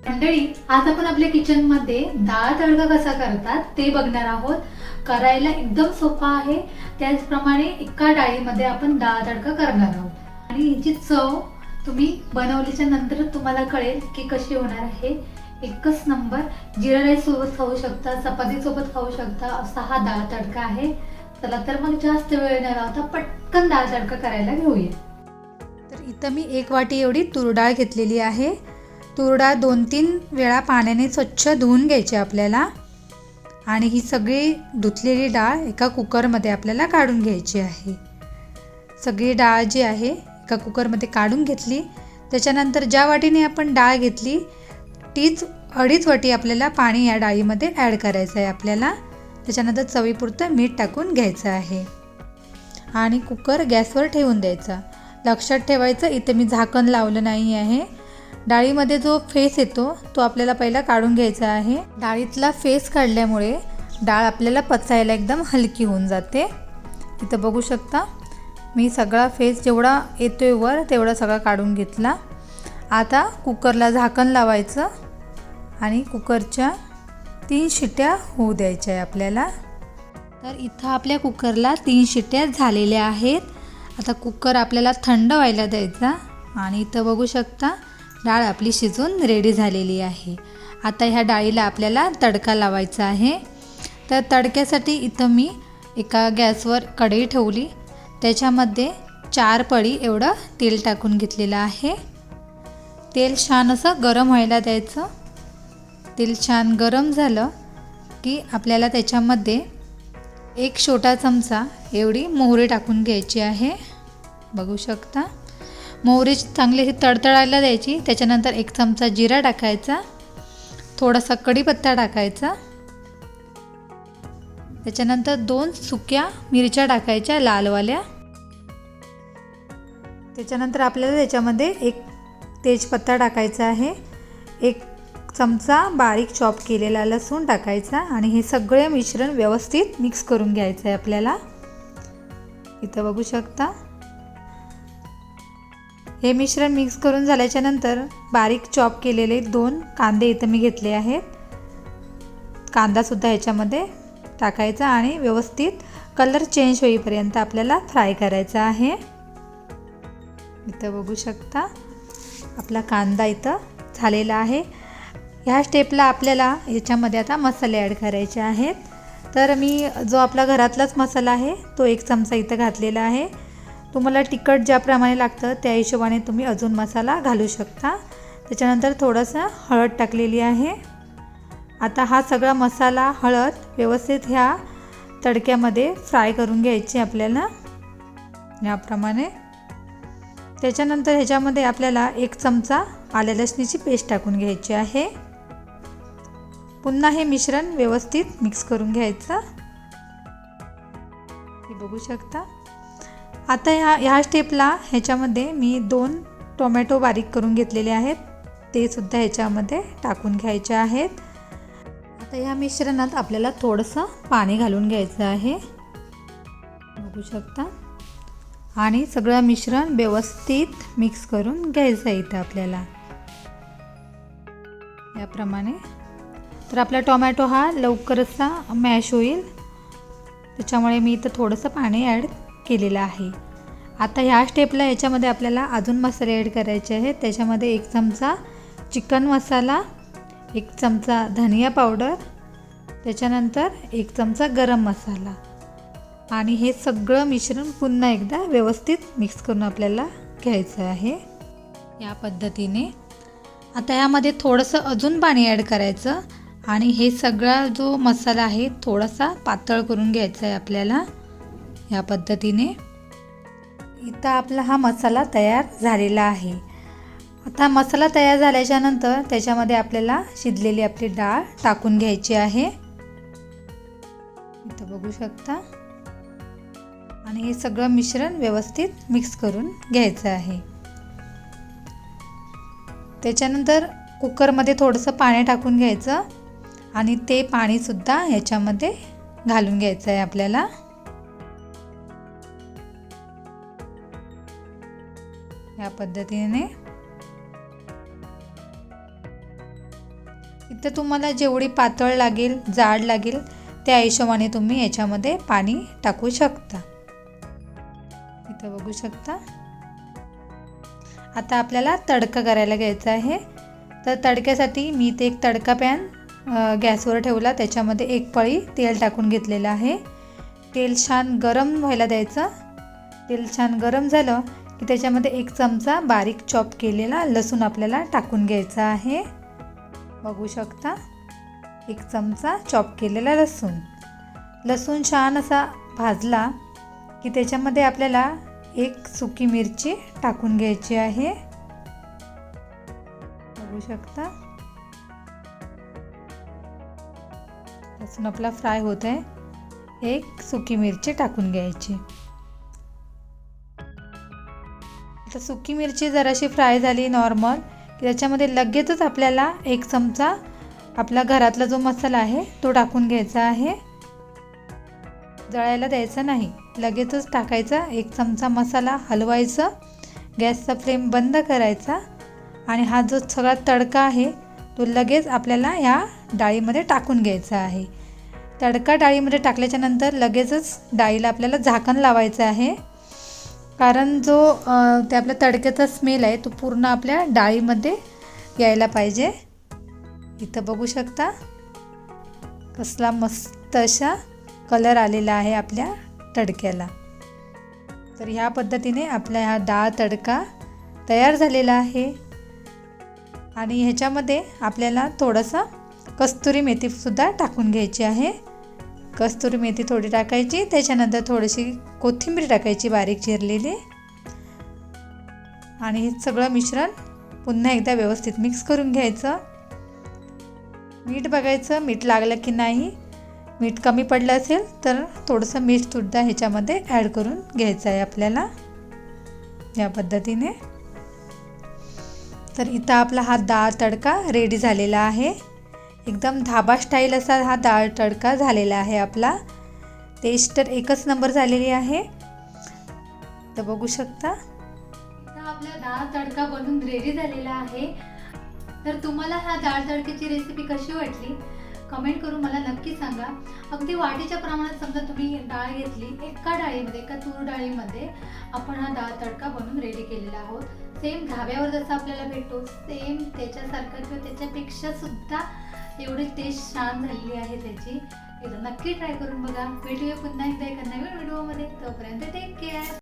मंडळी, आज आपण आपल्या किचन मध्ये डाळ तडका कसा करतात ते बघणार आहोत। करायला एकदम सोपा आहे। त्याचप्रमाणे एका डाळीमध्ये आपण डाळ तडका करणार आहोत आणि हिची चव तुम्ही बनवल्याच्या नंतर तुम्हाला कळेल की कशी होणार आहे। एकच नंबर। जिरा राईस सोबत खाऊ शकता, चपाती सोबत खाऊ शकता असा हा डाळ तडका आहे। चला तर मग जास्त वेळ न लावता पटकन डाळ तडका करायला घेऊया। तर इथं मी 1 वाटी एवढी तूर डाळ घेतलेली आहे। तूर डाळ 2-3 वेळा पाण्याने स्वच्छ धुवून घ्यायची आपल्याला आणि ही सगळी धुतलेली डाळ एका कुकरमध्ये आपल्याला काढून घ्यायची आहे। सगळी डाळ जी आहे एका कुकरमध्ये काढून घेतली। त्याच्यानंतर ज्या वाटीने आपण डाळ घेतली तीच 2.5 वाटी आपल्याला पाणी या डाळीमध्ये ॲड करायचं आहे आपल्याला। त्याच्यानंतर चवीपुरतं मीठ टाकून घ्यायचं आहे आणि कुकर गॅसवर ठेवून द्यायचा। लक्षात ठेवायचं इथे मी झाकण लावलं नाही आहे। डाळीमध्ये जो फेस येतो तो आपल्याला पहिला काढून घ्यायचा आहे। डाळीतला फेस काढल्यामुळे डाळ आपल्याला पचायला एकदम हलकी होऊन जाते। इथं बघू शकता मी सगळा फेस जेवढा येतोय वर तेवढा सगळा काढून घेतला। आता कुकरला झाकण लावायचं आणि कुकरच्या 3 शिट्या होऊ द्यायच्या आहे आपल्याला। तर इथं आपल्या कुकरला 3 शिट्या झालेल्या आहेत। आता कुकर आपल्याला थंड व्हायला द्यायचा आणि इथं बघू शकता डाळ आपली शिजून रेडी झालेली आहे। आता ह्या डाळीला आपल्याला तडका लावायचा आहे। तर तडक्यासाठी इथं मी एका गॅसवर कढई ठेवली। त्याच्यामध्ये 4 पळी एवढं तेल टाकून घेतलेलं आहे। तेल छान असं गरम व्हायला द्यायचं। तेल छान गरम झालं की आपल्याला त्याच्यामध्ये 1 छोटा चमचा एवढी मोहरी टाकून घ्यायची आहे। बघू शकता मोहरी चांगली अशी तडतडायला द्यायची। त्याच्यानंतर 1 चमचा जिरा टाकायचा, थोडासा कढीपत्ता टाकायचा, त्याच्यानंतर 2 सुक्या मिरच्या टाकायच्या लालवाल्या। त्याच्यानंतर आपल्याला त्याच्यामध्ये 1 तेजपत्ता टाकायचा आहे, 1 चमचा बारीक चॉप केलेला लसूण टाकायचा आणि हे सगळे मिश्रण व्यवस्थित मिक्स करून घ्यायचं आहे आपल्याला। इथं बघू शकता हे मिश्रण मिक्स करून झाल्याच्या नंतर बारीक चॉप केलेले 2 कांदे इथं मी घेतले आहेत। कांदा सुद्धा ह्याच्यामध्ये टाकायचा आणि व्यवस्थित कलर चेंज होईपर्यंत आपल्याला फ्राय करायचा आहे। इथं बघू शकता आपला कांदा इथं झालेला आहे। ह्या स्टेपला आपल्याला याच्यामध्ये आता मसाले ॲड करायचे आहेत। तर मी जो आपला घरातलाच मसाला आहे तो 1 चमचा इथं घातलेला आहे। तुम्हाला तिखट ज्याप्रमाणे लागतं त्या हिशोबाने तुम्ही अजून मसाला घालू शकता। त्याच्यानंतर थोडंसं हळद टाकलेली आहे। आता हा सगळा मसाला हळद व्यवस्थित ह्या तडक्यामध्ये फ्राय करून घ्यायची आपल्याला याप्रमाणे। त्याच्यानंतर ह्याच्यामध्ये आपल्याला 1 चमचा आलं लसणीची पेस्ट टाकून घ्यायची आहे। पुन्हा हे मिश्रण व्यवस्थित मिक्स करून घ्यायचं। हे बघू शकता आता ह्या स्टेपला ह्याच्यामध्ये मी 2 टोमॅटो बारीक करून घेतलेले आहेत, ते सुद्धा ह्याच्यामध्ये टाकून घ्यायचे आहेत। आता ह्या मिश्रणात आपल्याला थोडंसं पाणी घालून घ्यायचं आहे, बघू शकता, आणि सगळं मिश्रण व्यवस्थित मिक्स करून घ्यायचं आहे इथं आपल्याला याप्रमाणे। तर आपला टोमॅटो हा लवकरच मॅश होईल, त्याच्यामुळे मी इथं थोडंसं पाणी ॲड केलेलं आहे। आता ह्या स्टेपला याच्यामध्ये आपल्याला अजून मसाले ॲड करायचे आहेत। त्याच्यामध्ये 1 चमचा चिकन मसाला, 1 चमचा धनिया पावडर, त्याच्यानंतर 1 चमचा गरम मसाला आणि हे सगळं मिश्रण पुन्हा एकदा व्यवस्थित मिक्स करून आपल्याला घ्यायचं आहे या पद्धतीने। आता ह्यामध्ये थोडंसं अजून पाणी ॲड करायचं आणि हे सगळा जो मसाला आहे थोडासा पातळ करून घ्यायचा आहे आपल्याला या पद्धतीने। इथं आपला हा मसाला तयार झालेला आहे। आता मसाला तयार झाल्याच्या नंतर त्याच्यामध्ये आपल्याला शिजलेली आपली डाळ टाकून घ्यायची आहे, इथं बघू शकता, आणि हे सगळं मिश्रण व्यवस्थित मिक्स करून घ्यायचं आहे। त्याच्यानंतर कुकरमध्ये थोडंसं पाणी टाकून घ्यायचं आणि ते पाणीसुद्धा ह्याच्यामध्ये घालून घ्यायचं आहे आपल्याला। या पद्धतीने इथं तुम्हाला जेवढी पातळ लागेल जाड लागेल त्या हिशोबाने तुम्ही याच्यामध्ये पाणी टाकू शकता. इथं बघू शकता. आता आपल्याला तडका करायला घ्यायचा आहे. तर तडक्यासाठी मी इथे एक तडका पॅन गॅसवर ठेवला. त्याच्यामध्ये एक पळी तेल टाकून घेतलेलं आहे. तेल छान गरम व्हायला द्यायचं. तेल छान गरम झालं की त्याच्यामध्ये 1 चमचा बारीक चॉप केलेला लसूण आपल्याला टाकून घ्यायचा आहे. बघू शकता. 1 चमचा चॉप केलेला लसूण छान असा भाजला की त्याच्यामध्ये आपल्याला 1 सुकी मिरची टाकून घ्यायची आहे. बघू शकता. लसूण आपला फ्राय होत आहे. 1 सुकी मिरची टाकून घ्यायची. आता सुकी मिरची जराशी फ्राय झाली नॉर्मल की त्याच्यामध्ये लगेचच आपल्याला 1 चमचा आपला घरातला जो मसाला आहे तो टाकून घ्यायचा आहे. जळायला द्यायचा नाही, लगेचच टाकायचा. 1 चमचा मसाला हलवायचं. गॅसचा फ्लेम बंद करायचा आणि हा जो सगळा तडका आहे तो लगेच आपल्याला ह्या डाळीमध्ये टाकून घ्यायचा आहे. तडका डाळीमध्ये टाकल्याच्या नंतर लगेचच डाळीला आपल्याला झाकण लावायचं आहे. कारण जो ते आपल्या तडक्याचा स्मेल आहे तो पूर्ण आपल्या डाळीमध्ये यायला पाहिजे. इथं बघू शकता कसला मस्त असा कलर आलेला आहे आपल्या तडक्याला. तर ह्या पद्धतीने आपला हा डाळ तडका तयार झालेला आहे. आणि ह्याच्यामध्ये आपल्याला थोडंसं कस्तुरी मेथीसुद्धा टाकून घ्यायची आहे. कस्तुरी मेथी थोडी टाकायची. त्याच्यानंतर थोडीशी कोथिंबीर टाकायची बारीक चिरलेली. आणि हे सगळं मिश्रण पुन्हा एकदा व्यवस्थित मिक्स करून घ्यायचं. मीठ बघायचं, मीठ लागलं की नाही. मीठ कमी पडलं असेल तर थोडंसं मीठसुद्धा ह्याच्यामध्ये ॲड करून घ्यायचं आहे आपल्याला या पद्धतीने. तर इथं आपला हा डाळ तडका रेडी झालेला आहे. एकदम धाबा स्टाईल असा हा डाळ तडका झालेला आहे आपला. टेस्ट तर एकच नंबर झालेली आहे. तर बघू शकता. इथं आपला डाळ तडका बनून रेडी झालेला आहे. तर तुम्हाला हा डाळ तडक्याची रेसिपी कशी वाटली कमेंट करून मला नक्की सांगा. अगदी वाटीच्या प्रमाणात समजा तुम्ही डाळ घेतली, एका डाळीमध्ये एका तूर डाळीमध्ये आपण हा डाळ तडका बनवून रेडी केलेला आहोत. सेम धाब्यावर जसं आपल्याला भेटतो सेम त्याच्यासारखं किंवा त्याच्यापेक्षा सुद्धा एवढी टेस्ट छान झालेली आहे त्याची. एकदा नक्की ट्राय करून बघा. भेटूया पुन्हा एकदा एका नवीन व्हिडिओमध्ये. तोपर्यंत टेक केअर.